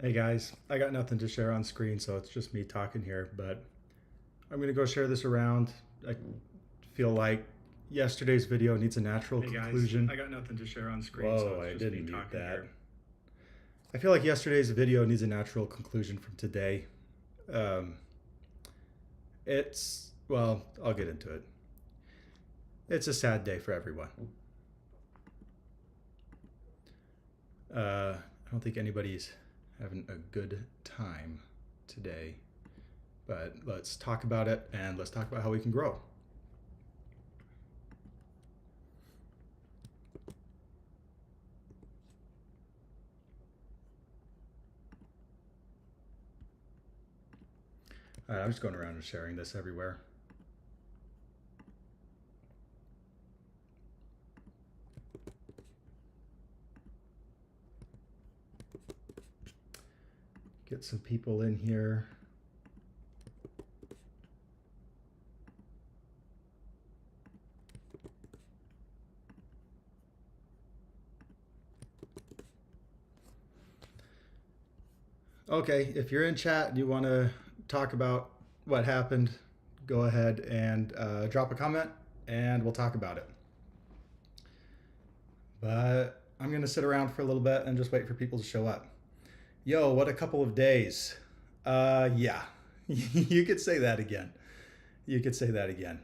Hey guys, I got nothing to share on screen, so it's just me talking here, but I'm gonna go share this around. I feel like yesterday's video needs a natural Hey guys, conclusion. I got nothing to share on screen, so Whoa, it's I just me didn't mute talking that. here. I feel like yesterday's video needs a natural conclusion from today. Um, well, I'll get into it. It's a sad day for everyone. I don't think anybody's having a good time today, but let's talk about it and let's talk about how we can grow. All right, I'm just going around and sharing this everywhere. Get some people in here. Okay, if you're in chat and you want to talk about what happened, go ahead and drop a comment and we'll talk about it. But I'm going to sit around for a little bit and just wait for people to show up. Yo, what a couple of days. Yeah, you could say that again. You could say that again.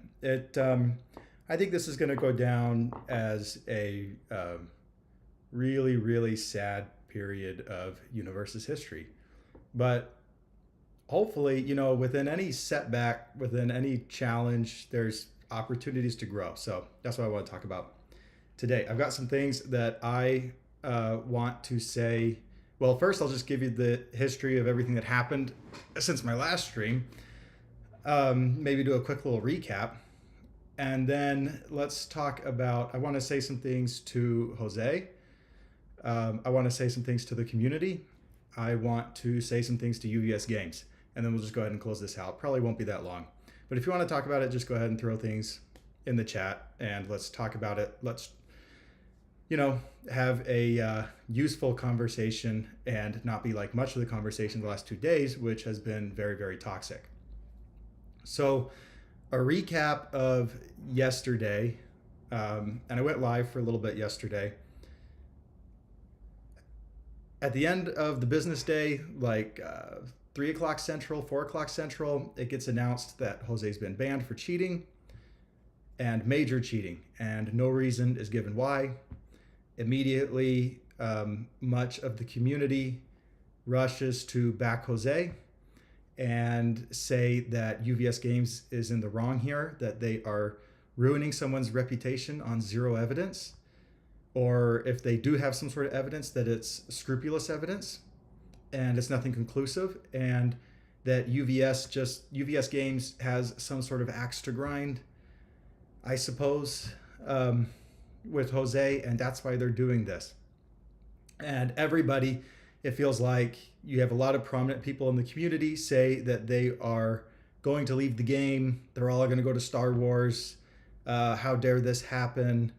I think this is going to go down as a really, really sad period of Universus history. But hopefully, within any setback, within any challenge, there's opportunities to grow. So that's what I want to talk about today. I've got some things that I want to say. Well, first, I'll just give you the history of everything that happened since my last stream. Maybe do a quick little recap. And then let's talk about, I want to say some things to Jose. I want to say some things to the community. I want to say some things to UVS Games. And then we'll just go ahead and close this out. Probably won't be that long. But if you want to talk about it, just go ahead and throw things in the chat and let's talk about it. Let's, have a useful conversation and not be like much of the conversation the last 2 days, which has been very, very toxic. So a recap of yesterday, and I went live for a little bit yesterday. At the end of the business day, like 3 o'clock Central, 4 o'clock Central, it gets announced that Jose's been banned for cheating and major cheating, and no reason is given why. Immediately, much of the community rushes to back Jose and say that UVS Games is in the wrong here, that they are ruining someone's reputation on zero evidence, or if they do have some sort of evidence, that it's scrupulous evidence and it's nothing conclusive, and that UVS Games has some sort of axe to grind, I suppose, with Jose, and that's why they're doing this. And everybody, it feels like you have a lot of prominent people in the community say that they are going to leave the game. They're all going to go to Star Wars. How dare this happen?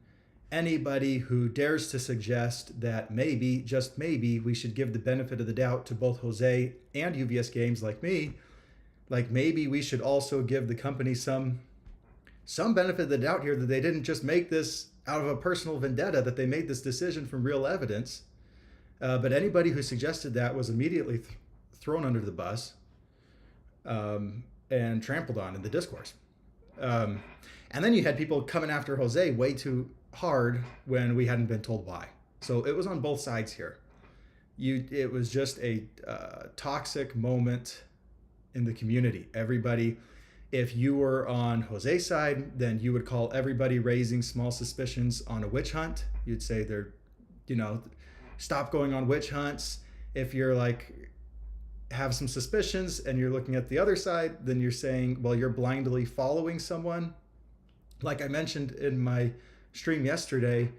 Anybody who dares to suggest that maybe, just maybe, we should give the benefit of the doubt to both Jose and UVS Games, like me, like maybe we should also give the company some benefit of the doubt here, that they didn't just make this out of a personal vendetta, that they made this decision from real evidence. But anybody who suggested that was immediately thrown under the bus and trampled on in the discourse. And then you had people coming after Jose way too hard when we hadn't been told why. So it was on both sides here. It was just a toxic moment in the community. Everybody, if you were on Jose's side, then you would call everybody raising small suspicions on a witch hunt. You'd say they're, stop going on witch hunts. If you're like, have some suspicions and you're looking at the other side, then you're saying, well, you're blindly following someone. Like I mentioned in my stream yesterday,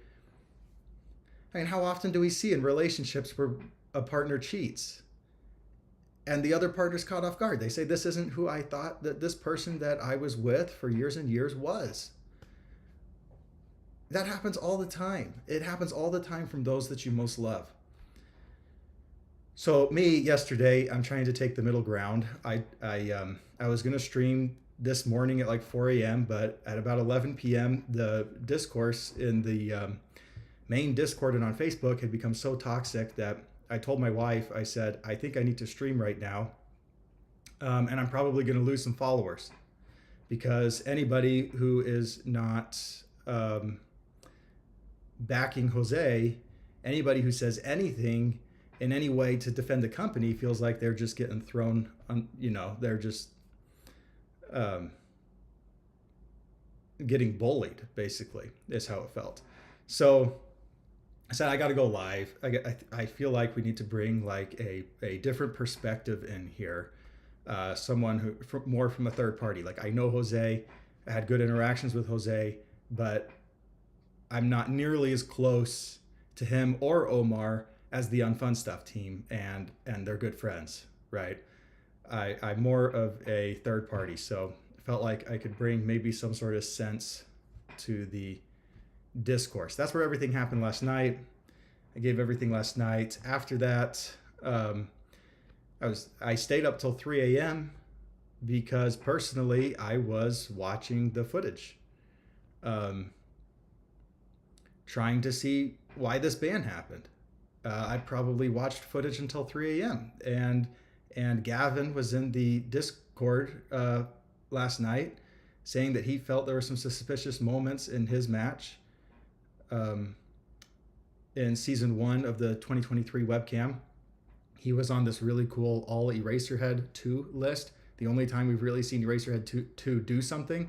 I mean, how often do we see in relationships where a partner cheats and the other partner's caught off guard? They say, this isn't who I thought that this person that I was with for years and years was. That happens all the time. It happens all the time from those that you most love. So me yesterday, I'm trying to take the middle ground. I was gonna stream this morning at like 4 a.m., but at about 11 p.m., the discourse in the main Discord and on Facebook had become so toxic that I told my wife, I said, I think I need to stream right now, and I'm probably gonna lose some followers because anybody who is not um, backing Jose, anybody who says anything in any way to defend the company feels like they're just getting thrown on, they're just um, getting bullied, basically, is how it felt. So I said, I got to go live. I feel like we need to bring like a different perspective in here. Someone who, more from a third party. Like I know Jose, I had good interactions with Jose, but I'm not nearly as close to him or Omar as the Unfun Stuff team, and they're good friends, right? I'm more of a third party, so I felt like I could bring maybe some sort of sense to the discourse. That's where everything happened last night. I gave everything last night. After that, um, I stayed up till 3 a.m. because personally I was watching the footage, um, trying to see why this ban happened. I probably watched footage until 3 a.m. and Gavin was in the Discord last night saying that he felt there were some suspicious moments in his match um, in season 1 of the 2023 Webcam. He was on this really cool all Eraserhead 2 list. The only time we've really seen Eraserhead 2 do something.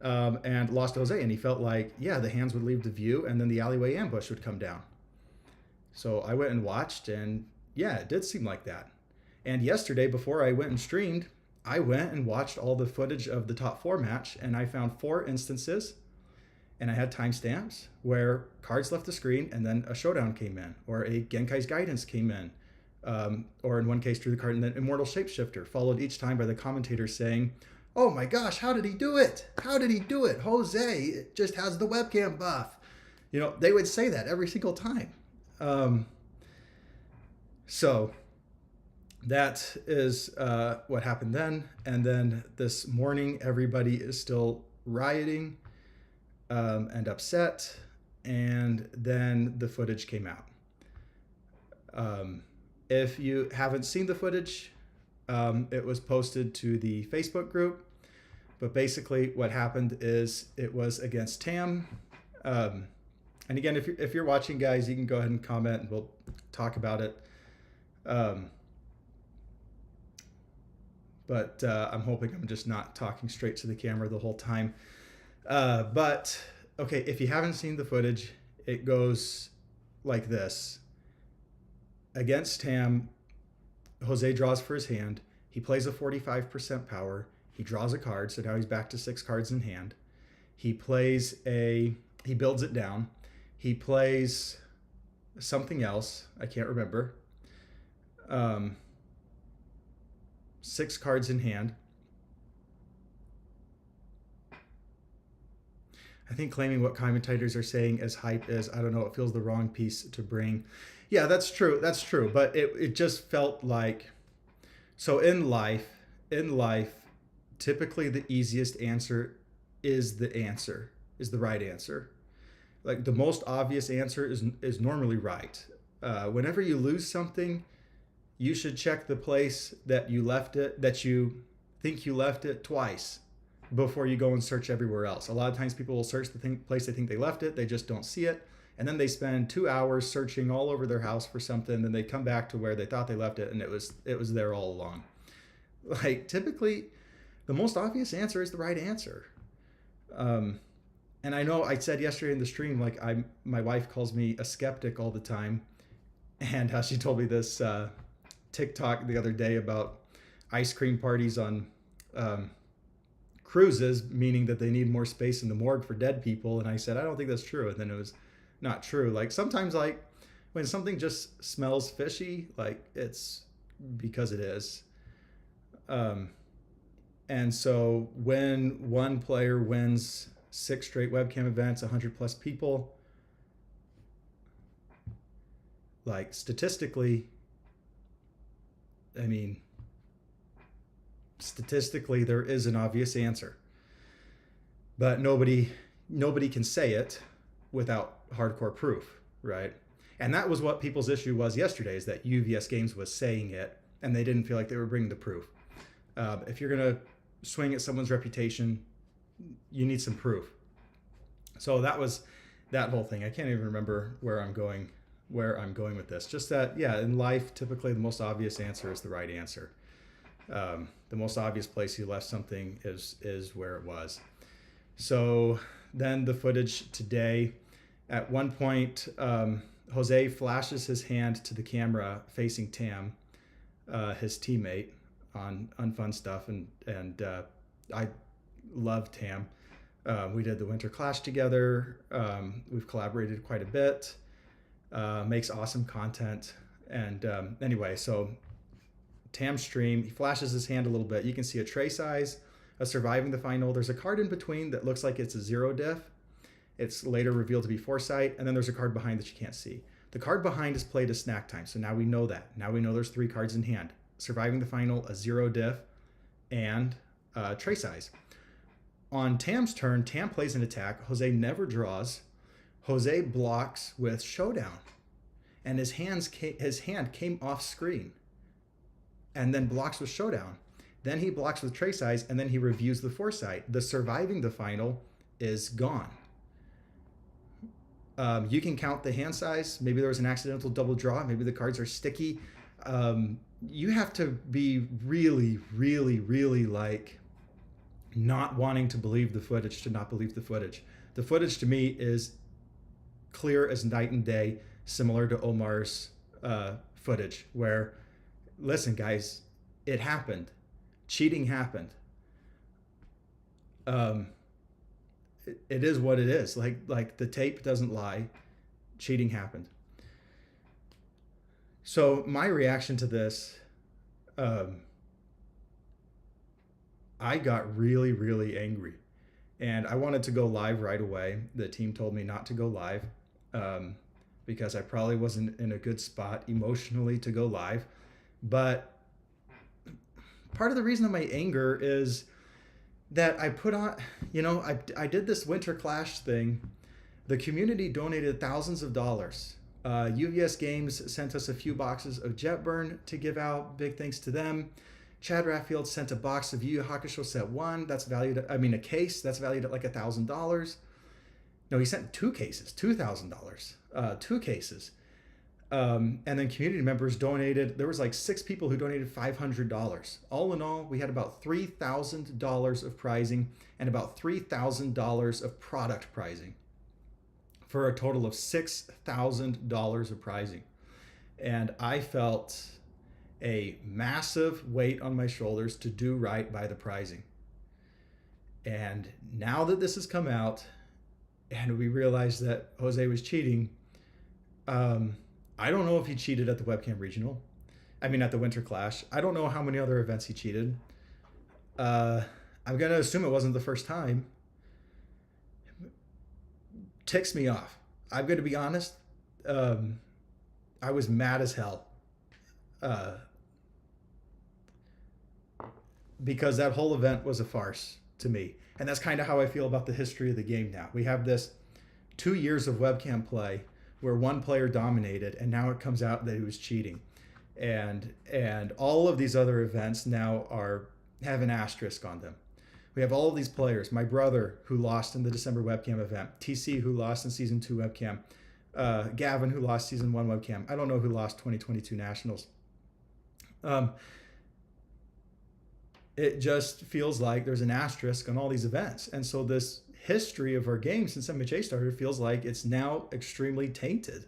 And lost Jose, and he felt like, yeah, the hands would leave the view and then the alleyway ambush would come down. So I went and watched, and yeah, it did seem like that. And yesterday, before I went and streamed, I went and watched all the footage of the top 4 match, and I found 4 instances, and I had timestamps where cards left the screen and then a showdown came in, or a Genkai's Guidance came in, or in one case drew the card and then Immortal Shapeshifter, followed each time by the commentator saying, oh my gosh, how did he do it? How did he do it? Jose just has the webcam buff. They would say that every single time. So that is what happened then. And then this morning, everybody is still rioting and upset. And then the footage came out. If you haven't seen the footage, it was posted to the Facebook group. But basically what happened is it was against Tam. And again, if you're watching, guys, you can go ahead and comment and we'll talk about it. But I'm hoping I'm just not talking straight to the camera the whole time. But, okay, if you haven't seen the footage, it goes like this. Against Tam, Jose draws for his hand. He plays a 45% power. He draws a card, so now he's back to 6 cards in hand. He builds it down. He plays something else. I can't remember. 6 cards in hand. I think claiming what commentators are saying as hype is, I don't know, it feels the wrong piece to bring. Yeah, that's true. That's true. But it just felt like, so in life, typically the easiest answer is the right answer. Like the most obvious answer is normally right. Whenever you lose something, you should check the place that you left it, that you think you left it, twice before you go and search everywhere else. A lot of times people will search the place they think they left it, they just don't see it, and then they spend 2 hours searching all over their house for something, then they come back to where they thought they left it and it was there all along. Like typically the most obvious answer is the right answer. And I know I said yesterday in the stream, like my wife calls me a skeptic all the time, and how she told me this TikTok the other day about ice cream parties on cruises, meaning that they need more space in the morgue for dead people. And I said, I don't think that's true. And then it was not true. Like sometimes, like when something just smells fishy, like it's because it is. And so when one player wins 6 straight webcam events, 100 plus people, like statistically, I mean, statistically, there is an obvious answer, but nobody can say it without hardcore proof, right? And that was what people's issue was yesterday, is that UVS Games was saying it and they didn't feel like they were bringing the proof. If you're going to swing at someone's reputation, you need some proof. So that was that whole thing. I can't even remember where I'm going with this. Just that, yeah, in life, typically the most obvious answer is the right answer. The most obvious place you left something is where it was. So then the footage today, at one point, Jose flashes his hand to the camera facing Tam, his teammate, on Unfun Stuff, and I love Tam. We did the Winter Clash together. We've collaborated quite a bit. Makes awesome content. And anyway, so Tam's stream, he flashes his hand a little bit. You can see a tray size, a surviving the final. There's a card in between that looks like it's a 0 diff. It's later revealed to be Foresight, and then there's a card behind that you can't see. The card behind is played as Snack Time, so now we know that. Now we know there's 3 cards in hand. Surviving the final, a 0 diff, and tray size. On Tam's turn, Tam plays an attack. Jose never draws. Jose blocks with Showdown, and his hand came off screen, and then blocks with Showdown. Then he blocks with tray size, and then he reviews the Foresight. The surviving the final is gone. You can count the hand size. Maybe there was an accidental double draw. Maybe the cards are sticky. You have to be really, really, really like not wanting to believe the footage to not believe the footage. The footage to me is clear as night and day, similar to Omar's footage, where, listen, guys, it happened. Cheating happened. It is what it is. Like the tape doesn't lie. Cheating happened. So my reaction to this, I got really, really angry, and I wanted to go live right away. The team told me not to go live because I probably wasn't in a good spot emotionally to go live. But part of the reason of my anger is that I put on, I did this Winter Clash thing. The community donated thousands of dollars. UVS Games sent us a few boxes of Jetburn to give out. Big thanks to them. Chad Rafffield sent a box of Yu Yu Hakusho Set 1. That's valued at, a case that's valued at like $1,000. No, he sent 2 cases, $2,000, 2 cases. And then community members donated. There was like 6 people who donated $500. All in all, we had about $3,000 of prizing and about $3,000 of product prizing, for a total of $6,000 of prizing. And I felt a massive weight on my shoulders to do right by the prizing. And now that this has come out and we realized that Jose was cheating, I don't know if he cheated at the Webcam Regional. At the Winter Clash. I don't know how many other events he cheated. I'm going to assume it wasn't the first time. Ticks me off. I'm going to be honest. I was mad as hell. Because that whole event was a farce to me. And that's kind of how I feel about the history of the game now. We have this 2 years of webcam play where one player dominated, and now it comes out that he was cheating. And all of these other events now have an asterisk on them. We have all of these players. My brother, who lost in the December webcam event. TC, who lost in Season 2 webcam. Gavin, who lost Season 1 webcam. I don't know who lost 2022 Nationals. It just feels like there's an asterisk on all these events. And so this history of our game since MHA started feels like it's now extremely tainted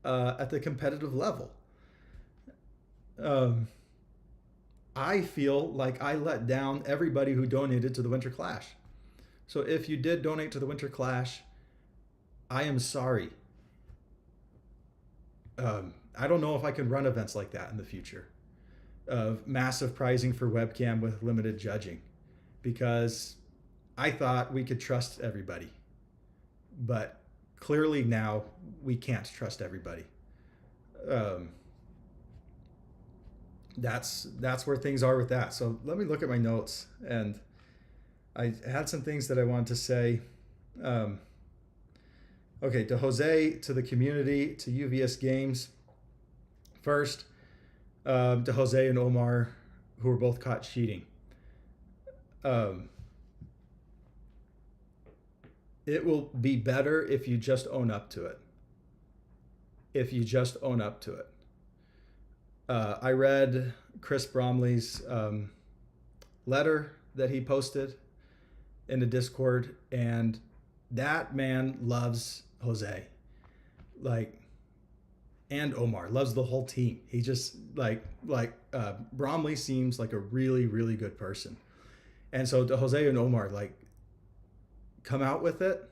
at the competitive level. I feel like I let down everybody who donated to the Winter Clash. So if you did donate to the Winter Clash, I am sorry. I don't know if I can run events like that in the future, of massive prizing for webcam with limited judging, because I thought we could trust everybody, but clearly now we can't trust everybody. that's where things are with that. So let me look at my notes, and I had some things that I wanted to say. Um, okay, to Jose, to the community, to UVS Games. First, to Jose and Omar, who were both caught cheating. It will be better if you just own up to it. If you just own up to it. I read Chris Bromley's letter that he posted in the Discord, and that man loves Jose, like, and Omar, loves the whole team. He just Bromley seems like a really, really good person. And so to Jose and Omar, like, come out with it,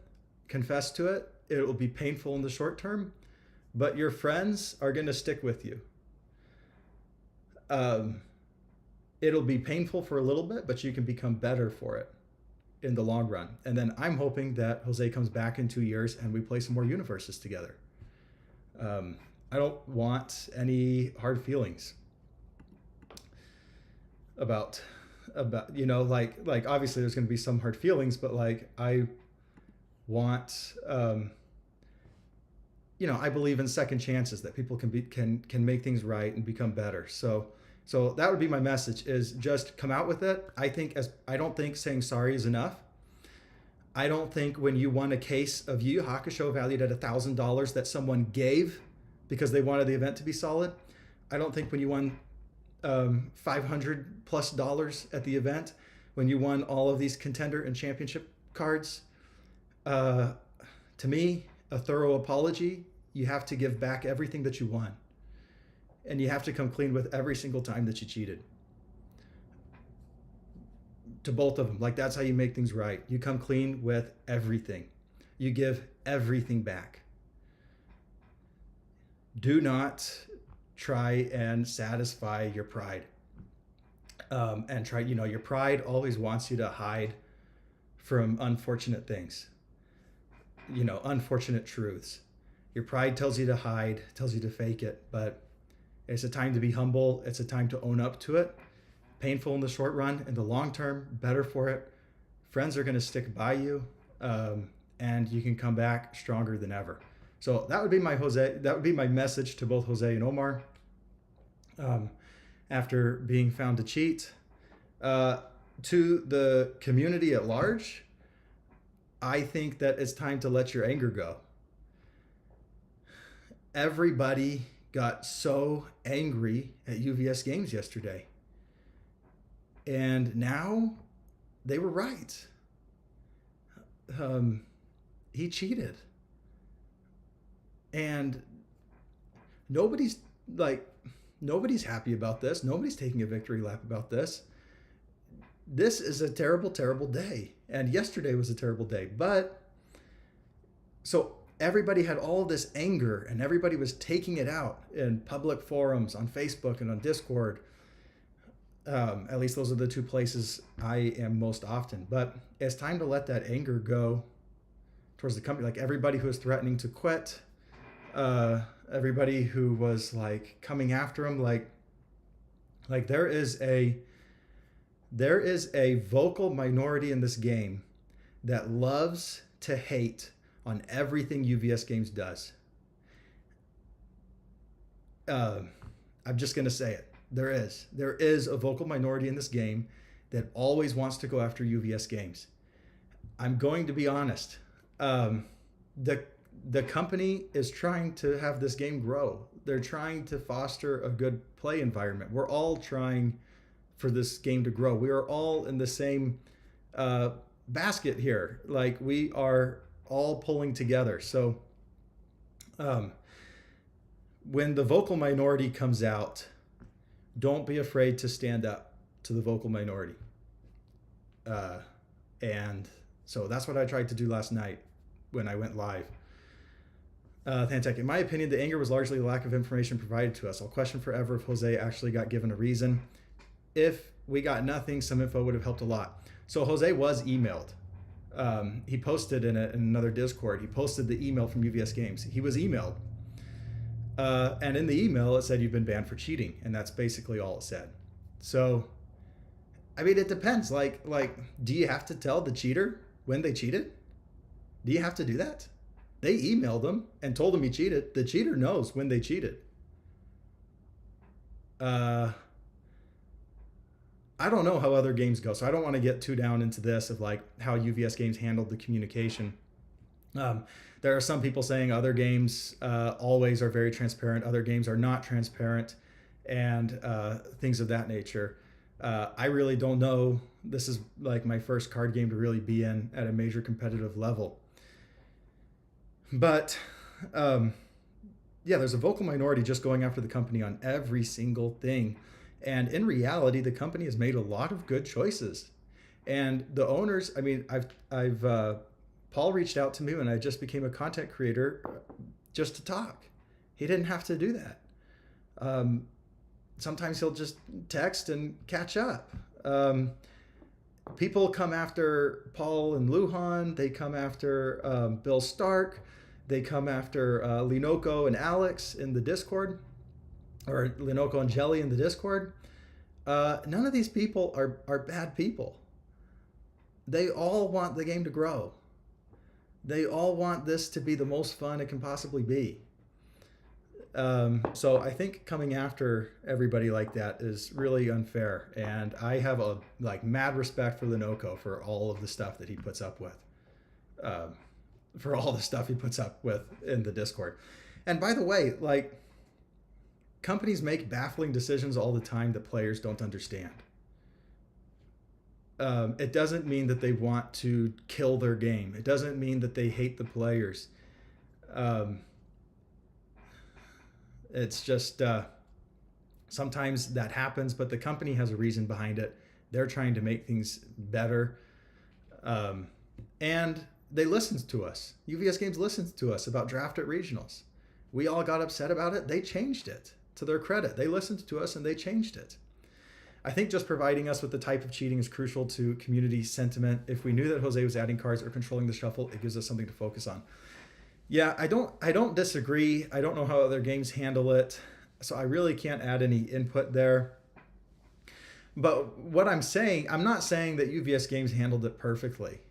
confess to it. It will be painful in the short term, but your friends are going to stick with you. It'll be painful for a little bit, but you can become better for it in the long run. And then I'm hoping that Jose comes back in 2 years and we play some more Universus together. I don't want any hard feelings about like obviously there's going to be some hard feelings, but like I want I believe in second chances, that people can make things right and become better. So that would be my message, is just come out with it. I don't think saying sorry is enough. I don't think when you won a case of Yu Yu Hakusho valued at $1,000 that someone gave because they wanted the event to be solid. I don't think when you won $500+ at the event, when you won all of these contender and championship cards, to me, a thorough apology, you have to give back everything that you won. And you have to come clean with every single time that you cheated. To both of them. Like, that's how you make things right. You come clean with everything. You give everything back. Do not try and satisfy your pride. Your pride always wants you to hide from unfortunate things. Unfortunate truths. Your pride tells you to hide, tells you to fake it, but it's a time to be humble. It's a time to own up to it. Painful in the short run, in the long term, better for it. Friends are going to stick by you, and you can come back stronger than ever. So that would be my message to both Jose and Omar. After being found to cheat, to the community at large, I think that it's time to let your anger go. Everybody got so angry at UVS Games yesterday. And now they were right. He cheated. And nobody's happy about this. Nobody's taking a victory lap about this. This is a terrible, terrible day. And yesterday was a terrible day. But so everybody had all this anger, and everybody was taking it out in public forums on Facebook and on Discord. At least those are the two places I am most often. But it's time to let that anger go towards the company. Like, everybody who was threatening to quit, everybody who was like coming after him, like there is a vocal minority in this game that loves to hate on everything UVS Games does. I'm just going to say it. There is a vocal minority in this game that always wants to go after UVS Games. I'm going to be honest. The company is trying to have this game grow. They're trying to foster a good play environment. We're all trying for this game to grow. We are all in the same basket here. Like, we are all pulling together. So when the vocal minority comes out, don't be afraid to stand up to the vocal minority. And so that's what I tried to do last night when I went live. Thantech, in my opinion, the anger was largely the lack of information provided to us. I'll question forever if Jose actually got given a reason. If we got nothing, some info would have helped a lot. So Jose was emailed. He posted in another Discord. He posted the email from UVS Games. He was emailed. And in the email, it said you've been banned for cheating, and that's basically all it said. So, I mean, it depends. Like, do you have to tell the cheater when they cheated? Do you have to do that? They emailed him and told him he cheated. The cheater knows when they cheated. I don't know how other games go, so I don't want to get too down into this of like how UVS games handled the communication. There are some people saying other games always are very transparent. Other games are not transparent, and things of that nature. I really don't know. This is like my first card game to really be in at a major competitive level. But yeah, there's a vocal minority just going after the company on every single thing. And in reality, the company has made a lot of good choices. And the owners, I mean, Paul reached out to me when I just became a content creator just to talk. He didn't have to do that. Sometimes he'll just text and catch up. People come after Paul and Lujan. They come after Bill Stark. They come after Linoco and Alex in the Discord, or Linoco and Jelly in the Discord. None of these people are bad people. They all want the game to grow. They all want this to be the most fun it can possibly be. So I think coming after everybody like that is really unfair. And I have a mad respect for Linoco for all of the stuff that he puts up with. For all the stuff he puts up with in the Discord. And by the way, like, companies make baffling decisions all the time that players don't understand. It doesn't mean that they want to kill their game. It doesn't mean that they hate the players. It's just sometimes that happens, but the company has a reason behind it. They're trying to make things better. And they listened to us. UVS Games listened to us about draft at regionals. We all got upset about it. They changed it. To their credit, they listened to us and they changed it. I think just providing us with the type of cheating is crucial to community sentiment. If we knew that Jose was adding cards or controlling the shuffle, it gives us something to focus on. Yeah, I don't disagree. I don't know how other games handle it, so I really can't add any input there. But what I'm saying, I'm not saying that UVS Games handled it perfectly.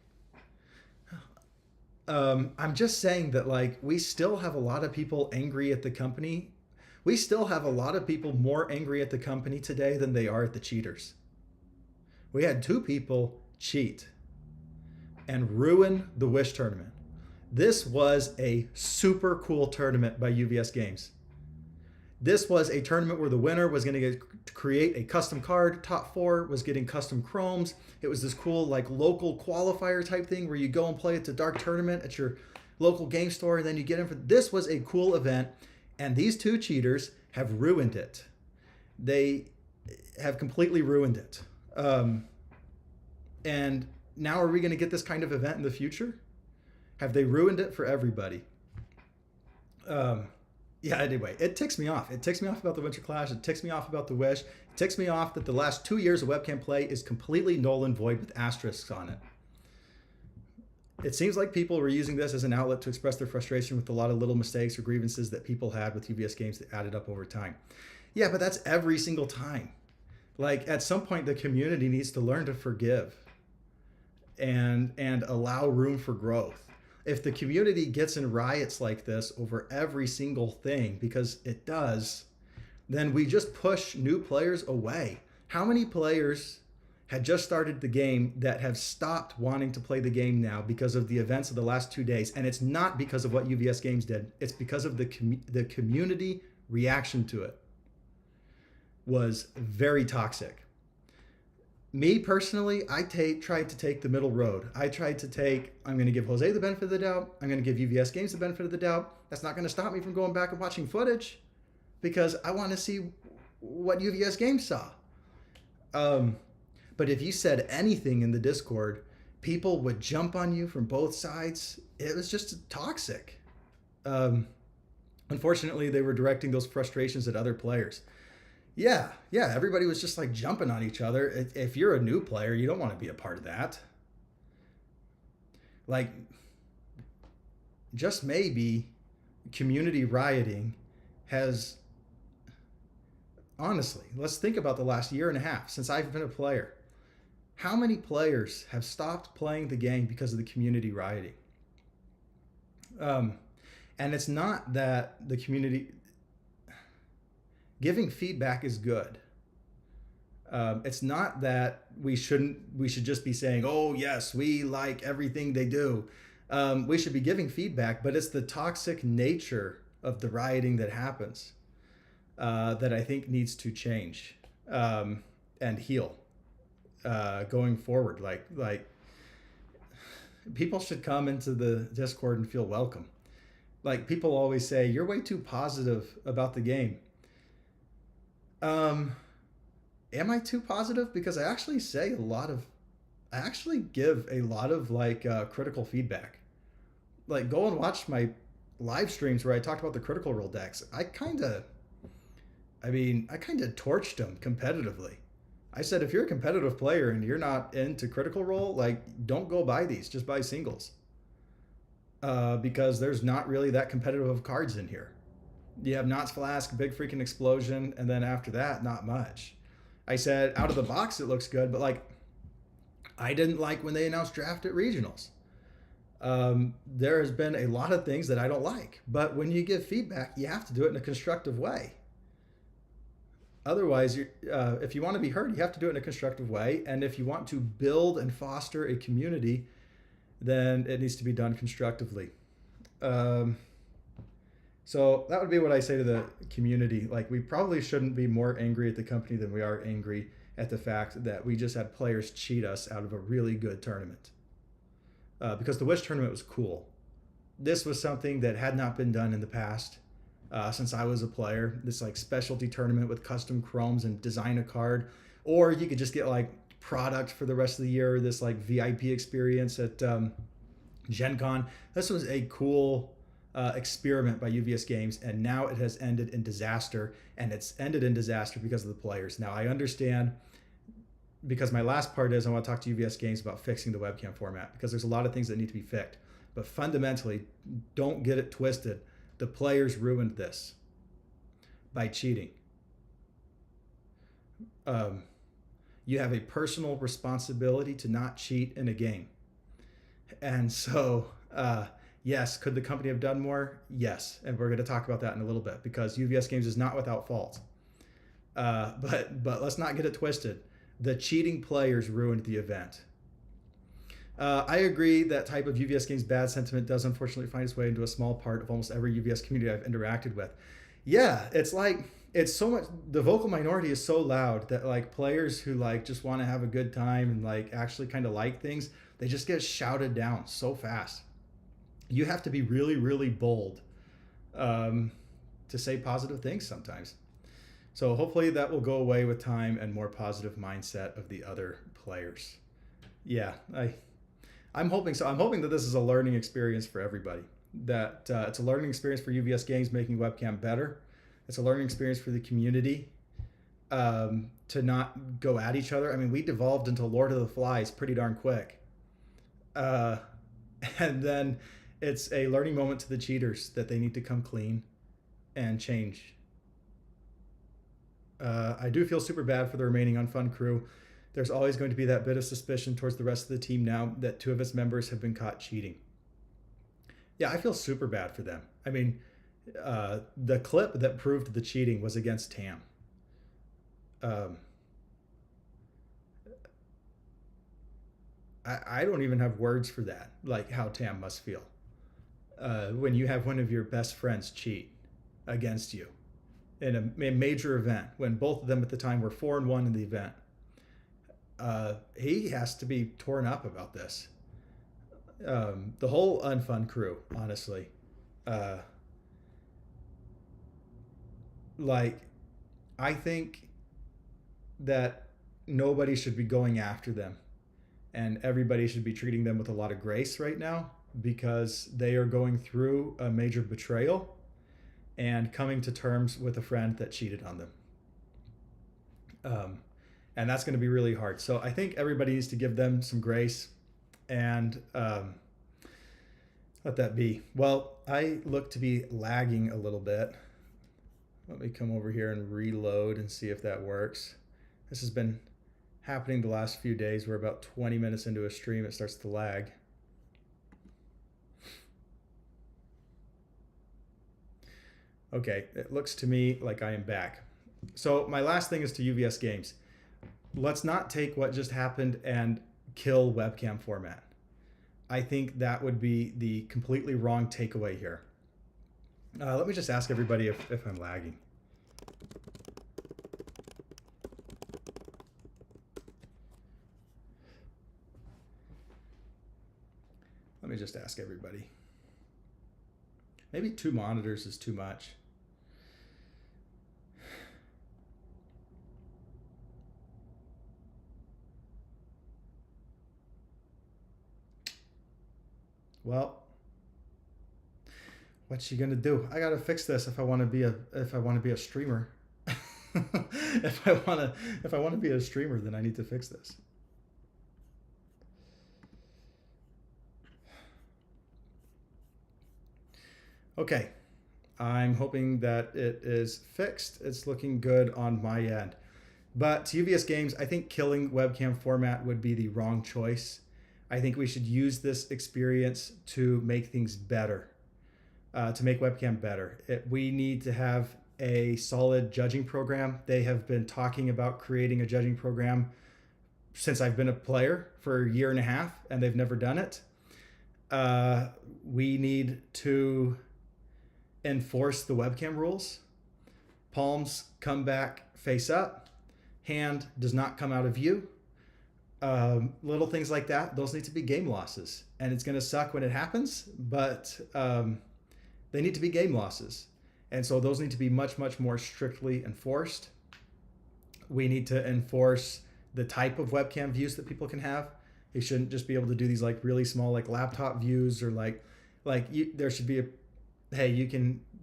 I'm just saying that, like, we still have a lot of people angry at the company. We still have a lot of people more angry at the company today than they are at the cheaters. We had 2 people cheat and ruin the Wish tournament. This was a super cool tournament by UVS Games. This was a tournament where the winner was going to create a custom card. Top 4 was getting custom chromes. It was this cool, like, local qualifier type thing where you go and play at the dark tournament at your local game store, and then you get in for. This was a cool event, and these 2 cheaters have ruined it. They have completely ruined it. And now are we going to get this kind of event in the future? Have they ruined it for everybody? Yeah, anyway, it ticks me off. It ticks me off about the Winter Clash. It ticks me off about the Wish. It ticks me off that the last 2 years of webcam play is completely null and void with asterisks on it. It seems like people were using this as an outlet to express their frustration with a lot of little mistakes or grievances that people had with UVS Games that added up over time. Yeah, but that's every single time. Like, at some point, the community needs to learn to forgive and allow room for growth. If the community gets in riots like this over every single thing, because it does, then we just push new players away. How many players had just started the game that have stopped wanting to play the game now because of the events of the last 2 days? And it's not because of what UVS Games did. It's because of the community reaction to it was very toxic. Me personally, I tried to take the middle road. I'm going to give Jose the benefit of the doubt. I'm going to give UVS Games the benefit of the doubt. That's not going to stop me from going back and watching footage because I want to see what UVS Games saw. But if you said anything in the Discord, people would jump on you from both sides. It was just toxic. Unfortunately, they were directing those frustrations at other players. Yeah, everybody was just like jumping on each other. If you're a new player, you don't want to be a part of that. Like, just maybe community rioting has, honestly, let's think about the last year and a half since I've been a player. How many players have stopped playing the game because of the community rioting? Um, and it's not that the community giving feedback is good. It's not that we should just be saying, oh yes, we like everything they do. We should be giving feedback, but it's the toxic nature of the rioting that happens that I think needs to change and heal going forward. Like people should come into the Discord and feel welcome. Like people always say, you're way too positive about the game. Am I too positive? Because I actually I actually give a lot of critical feedback. Like go and watch my live streams where I talked about the Critical Role decks. I kind of torched them competitively. I said, if you're a competitive player and you're not into Critical Role, like don't go buy these, just buy singles. Because there's not really that competitive of cards in here. You have Knots Flask, Big Freaking Explosion, and then after that, not much. I said, out of the box, it looks good, but like, I didn't like when they announced draft at regionals. There has been a lot of things that I don't like, but when you give feedback, you have to do it in a constructive way. Otherwise, if you want to be heard, you have to do it in a constructive way. And if you want to build and foster a community, then it needs to be done constructively. So that would be what I say to the community. Like, we probably shouldn't be more angry at the company than we are angry at the fact that we just had players cheat us out of a really good tournament. Because the Wish tournament was cool. This was something that had not been done in the past since I was a player. This like specialty tournament with custom chromes and design a card. Or you could just get like product for the rest of the year, this like VIP experience at Gen Con. This was a cool experiment by UVS Games, and now it has ended in disaster, and it's ended in disaster because of the players. Now I understand, because my last part is I want to talk to UVS Games about fixing the webcam format, because there's a lot of things that need to be fixed. But fundamentally, don't get it twisted. The players ruined this by cheating. You have a personal responsibility to not cheat in a game. And so, yes, could the company have done more? Yes. And we're going to talk about that in a little bit, because UVS Games is not without fault. But let's not get it twisted. The cheating players ruined the event. I agree that type of UVS Games bad sentiment does unfortunately find its way into a small part of almost every UVS community I've interacted with. Yeah, it's like, it's so much, the vocal minority is so loud that like players who like just want to have a good time and like actually kind of like things, they just get shouted down so fast. You have to be really, really bold to say positive things sometimes. So hopefully that will go away with time and more positive mindset of the other players. Yeah, I'm hoping so. I'm hoping that this is a learning experience for everybody. That it's a learning experience for UVS Games making webcam better. It's a learning experience for the community to not go at each other. I mean, we devolved into Lord of the Flies pretty darn quick. And then it's a learning moment to the cheaters that they need to come clean and change. I do feel super bad for the remaining unfun crew. There's always going to be that bit of suspicion towards the rest of the team now that 2 of its members have been caught cheating. Yeah, I feel super bad for them. I mean, the clip that proved the cheating was against Tam. I don't even have words for that, like how Tam must feel when you have one of your best friends cheat against you in a major event, when both of them at the time were 4-1 in the event. He has to be torn up about this. The whole unfun crew, honestly. I think that nobody should be going after them, and everybody should be treating them with a lot of grace right now, because they are going through a major betrayal and coming to terms with a friend that cheated on them. And that's going to be really hard. So I think everybody needs to give them some grace and let that be. Well, I look to be lagging a little bit. Let me come over here and reload and see if that works. This has been happening the last few days. We're about 20 minutes into a stream, it starts to lag. Okay, it looks to me like I am back. So my last thing is to UVS Games. Let's not take what just happened and kill webcam format. I think that would be the completely wrong takeaway here. Let me just ask everybody if I'm lagging. Let me just ask everybody. Maybe 2 monitors is too much. Well, what's she gonna do? I gotta fix this if I want to be a streamer. if I want to be a streamer, then I need to fix this. Okay, I'm hoping that it is fixed. It's looking good on my end. But to UVS Games, I think killing webcam format would be the wrong choice. I think we should use this experience to make things better, to make webcam better. We need to have a solid judging program. They have been talking about creating a judging program since I've been a player for a year and a half, and they've never done it. We need to enforce the webcam rules. Palms come back face up. Hand does not come out of view. Little things like that, those need to be game losses. And it's going to suck when it happens, but they need to be game losses. And so those need to be much, much more strictly enforced. We need to enforce the type of webcam views that people can have. They shouldn't just be able to do these like really small like laptop views, or there should be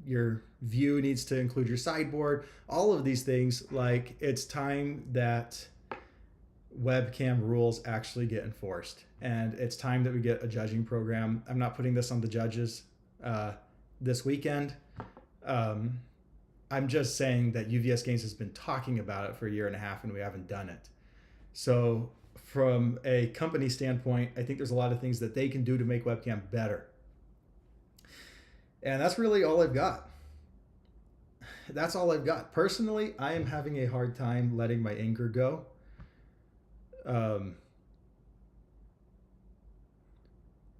your view needs to include your sideboard. All of these things, like, it's time that webcam rules actually get enforced, and it's time that we get a judging program. I'm not putting this on the judges this weekend. I'm just saying that UVS Games has been talking about it for a year and a half and we haven't done it. So from a company standpoint, I think there's a lot of things that they can do to make webcam better. And that's really all I've got. That's all I've got. Personally, I am having a hard time letting my anger go.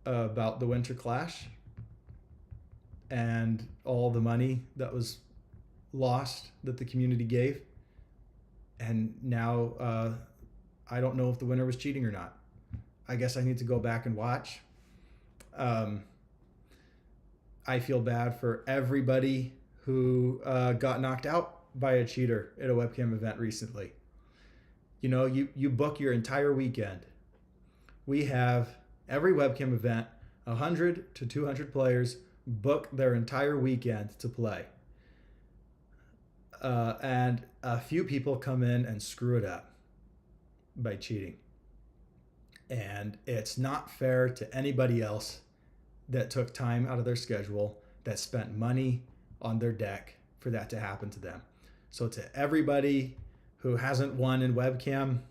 About the Winter Clash and all the money that was lost that the community gave. And now I don't know if the winner was cheating or not. I guess I need to go back and watch. I feel bad for everybody who got knocked out by a cheater at a webcam event recently. You know, you book your entire weekend. We have every webcam event, 100 to 200 players book their entire weekend to play. And a few people come in and screw it up by cheating. And it's not fair to anybody else that took time out of their schedule, that spent money on their deck for that to happen to them. So to everybody who hasn't won in webcam,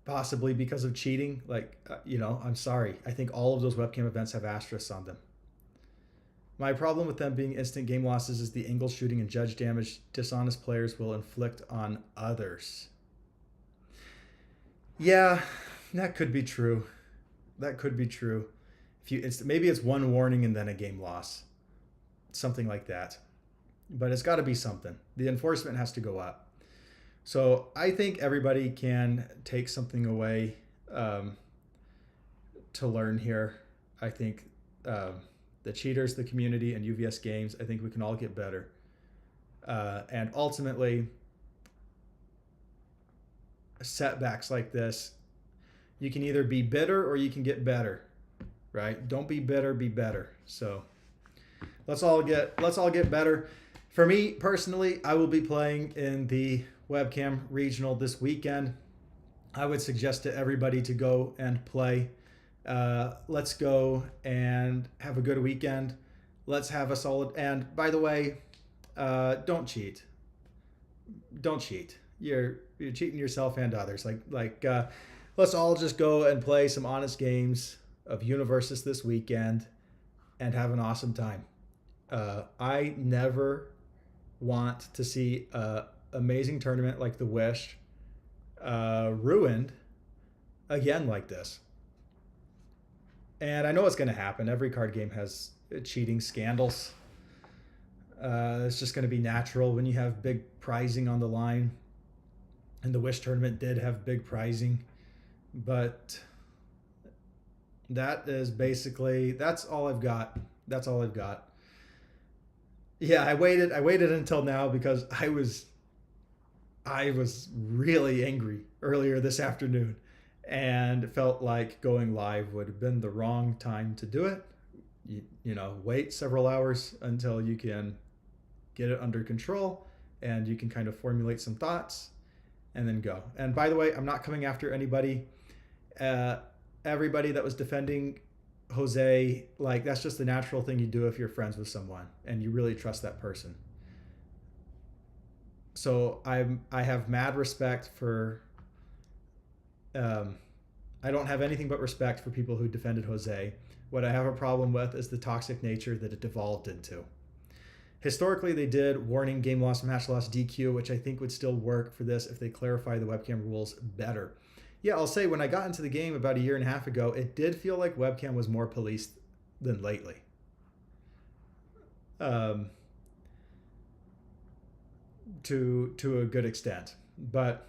possibly because of cheating, I'm sorry. I think all of those webcam events have asterisks on them. My problem with them being instant game losses is the angle shooting and judge damage dishonest players will inflict on others. Yeah, that could be true. That could be true. Maybe it's one warning and then a game loss. Something like that. But it's got to be something. The enforcement has to go up. So I think everybody can take something away to learn here. I think the cheaters, the community, and UVS Games, I think we can all get better. And ultimately, setbacks like this, you can either be bitter or you can get better, right? Don't be bitter, be better. So let's all get better. For me personally, I will be playing in the webcam regional this weekend. I would suggest to everybody to go and play. Let's go and have a good weekend. Let's have a solid. And by the way, don't cheat. Don't cheat. You're cheating yourself and others. Let's all just go and play some honest games of Universus this weekend and have an awesome time. I never want to see a amazing tournament like the Wish ruined again like this. And I know it's going to happen. Every card game has cheating scandals. It's just going to be natural when you have big prizing on the line. And the Wish tournament did have big prizing. But that's all I've got. That's all I've got. Yeah, I waited until now because I was really angry earlier this afternoon and felt like going live would have been the wrong time to do it. Wait several hours until you can get it under control and you can kind of formulate some thoughts and then go. And by the way, I'm not coming after anybody. Everybody that was defending Jose, that's just the natural thing you do if you're friends with someone and you really trust that person. So I have mad respect for. I don't have anything but respect for people who defended Jose. What I have a problem with is the toxic nature that it devolved into. Historically, they did warning, game loss, match loss, DQ, which I think would still work for this if they clarify the webcam rules better. Yeah, I'll say when I got into the game about a year and a half ago, it did feel like webcam was more policed than lately. To a good extent. But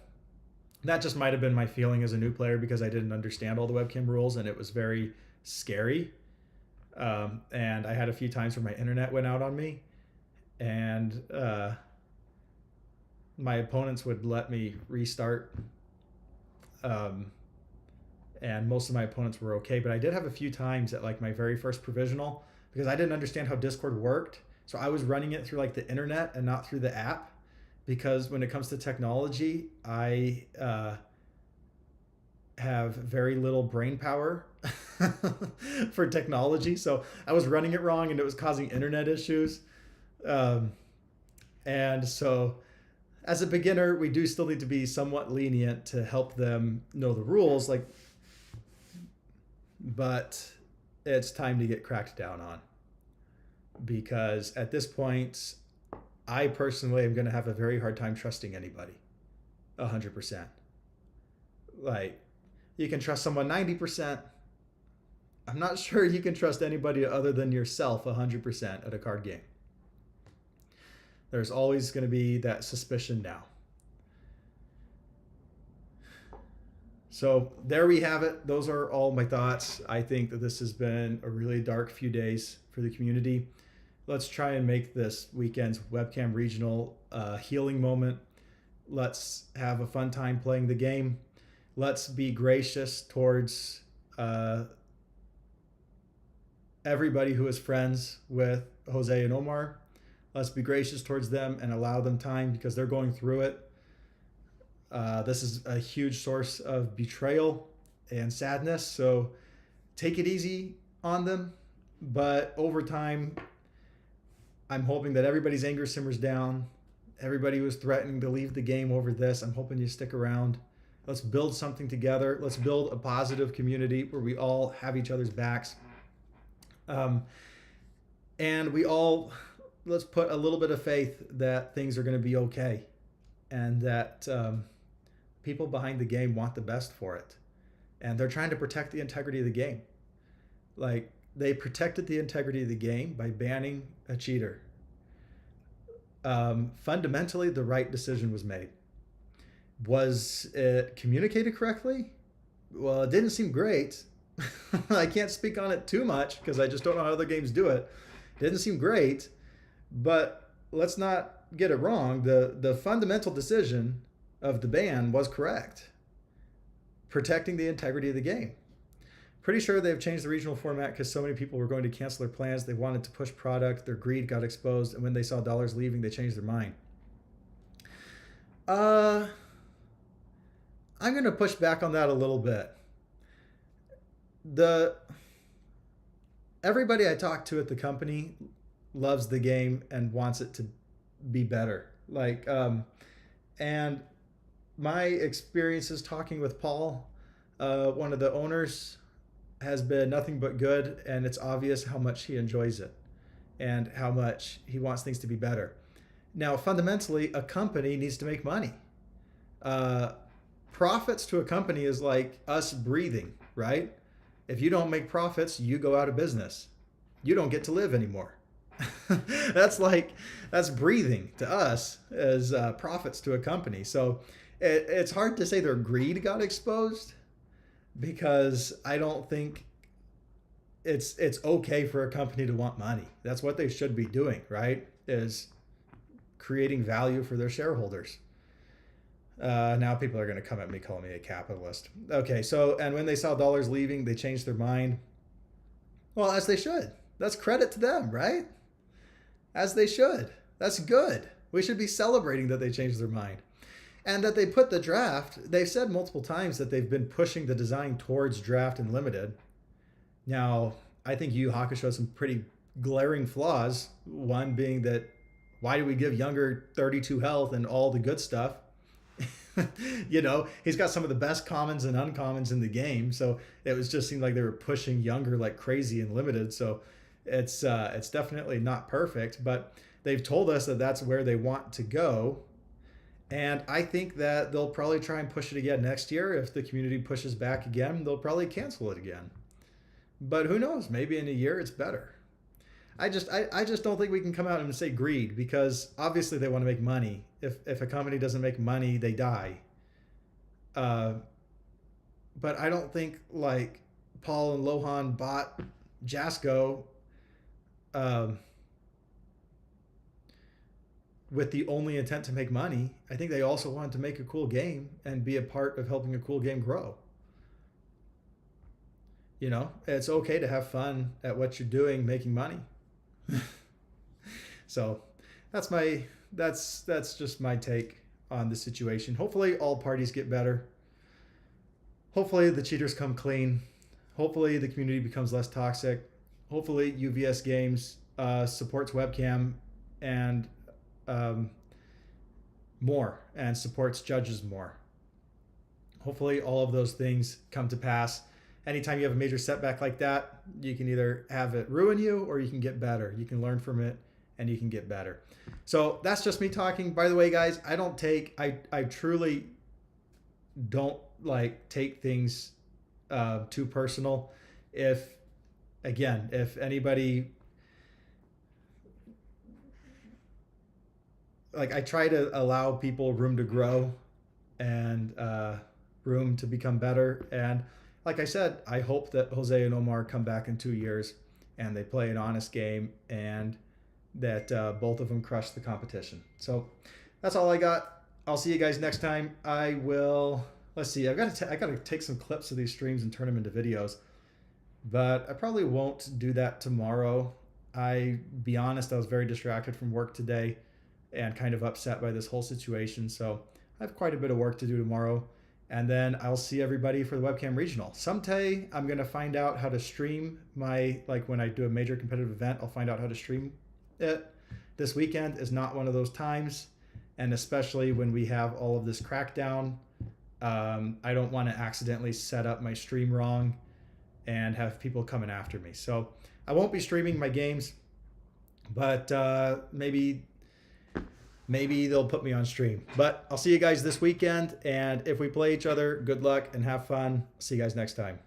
that just might have been my feeling as a new player because I didn't understand all the webcam rules and it was very scary. And I had a few times where my internet went out on me and my opponents would let me restart. And most of my opponents were okay, but I did have a few times at my very first provisional because I didn't understand how Discord worked. So I was running it through the internet and not through the app because when it comes to technology, I have very little brain power for technology. So I was running it wrong and it was causing internet issues. And so as a beginner, we do still need to be somewhat lenient to help them know the rules, but it's time to get cracked down on because at this point, I personally am going to have a very hard time trusting anybody 100%. You can trust someone 90%. I'm not sure you can trust anybody other than yourself 100% at a card game. There's always going to be that suspicion now. So there we have it. Those are all my thoughts. I think that this has been a really dark few days for the community. Let's try and make this weekend's webcam regional healing moment. Let's have a fun time playing the game. Let's be gracious towards everybody who is friends with Jose and Omar. Let's be gracious towards them and allow them time because they're going through it. This is a huge source of betrayal and sadness. So take it easy on them. But over time, I'm hoping that everybody's anger simmers down. Everybody who was threatening to leave the game over this, I'm hoping you stick around. Let's build something together. Let's build a positive community where we all have each other's backs. And let's put a little bit of faith that things are going to be okay and that people behind the game want the best for it. And they're trying to protect the integrity of the game. They protected the integrity of the game by banning a cheater. Fundamentally, the right decision was made. Was it communicated correctly? Well, it didn't seem great. I can't speak on it too much because I just don't know how other games do it. It didn't seem great, but let's not get it wrong. The fundamental decision of the ban was correct. Protecting the integrity of the game. Pretty sure they've changed the regional format because so many people were going to cancel their plans. They wanted to push product. Their greed got exposed. And when they saw dollars leaving, they changed their mind. I'm going to push back on that a little bit. Everybody I talked to at the company loves the game and wants it to be better. And my experiences talking with Paul, one of the owners, has been nothing but good, and it's obvious how much he enjoys it and how much he wants things to be better. Now, fundamentally, a company needs to make money. Profits to a company is like us breathing, right? If you don't make profits, you go out of business. You don't get to live anymore. That's breathing to us as profits to a company. So it's hard to say their greed got exposed, because I don't think it's okay for a company to want money. That's what they should be doing, right? Is creating value for their shareholders. Now people are going to come at me calling me a capitalist. Okay, so, and when they saw dollars leaving, they changed their mind. Well, as they should. That's credit to them, right? As they should. That's good. We should be celebrating that they changed their mind. And that they put the draft, they've said multiple times that they've been pushing the design towards draft and limited. Now, I think Yu Hakusho has some pretty glaring flaws. One being that, why do we give younger 32 health and all the good stuff? He's got some of the best commons and uncommons in the game. So it was just seemed like they were pushing younger like crazy and limited. So it's definitely not perfect, but they've told us that that's where they want to go. And I think that they'll probably try and push it again next year. If the community pushes back again, they'll probably cancel it again. But who knows? Maybe in a year it's better. I just don't think we can come out and say greed, because obviously they want to make money. If a company doesn't make money, they die. But I don't think like Paul and Lohan bought Jasco with the only intent to make money. I think they also wanted to make a cool game and be a part of helping a cool game grow. It's okay to have fun at what you're doing, making money. So that's just my take on the situation. Hopefully all parties get better. Hopefully the cheaters come clean. Hopefully the community becomes less toxic. Hopefully UVS Games supports Webcam and more, and supports judges more. Hopefully all of those things come to pass. Anytime you have a major setback like that, you can either have it ruin you or you can get better. You can learn from it and you can get better. So that's just me talking. By the way, guys, I truly don't take things too personal. If anybody, I try to allow people room to grow and room to become better. And like I said, I hope that Jose and Omar come back in 2 years and they play an honest game, and that both of them crush the competition. So that's all I got. I'll see you guys next time. Let's see, I got to take some clips of these streams and turn them into videos, but I probably won't do that tomorrow. Be honest, I was very distracted from work today and kind of upset by this whole situation. So I have quite a bit of work to do tomorrow. And then I'll see everybody for the Webcam Regional. Someday I'm going to find out how to stream when I do a major competitive event, I'll find out how to stream it. This weekend is not one of those times. And especially when we have all of this crackdown, I don't want to accidentally set up my stream wrong and have people coming after me. So I won't be streaming my games, but maybe they'll put me on stream. But I'll see you guys this weekend, and if we play each other, good luck and have fun. See you guys next time.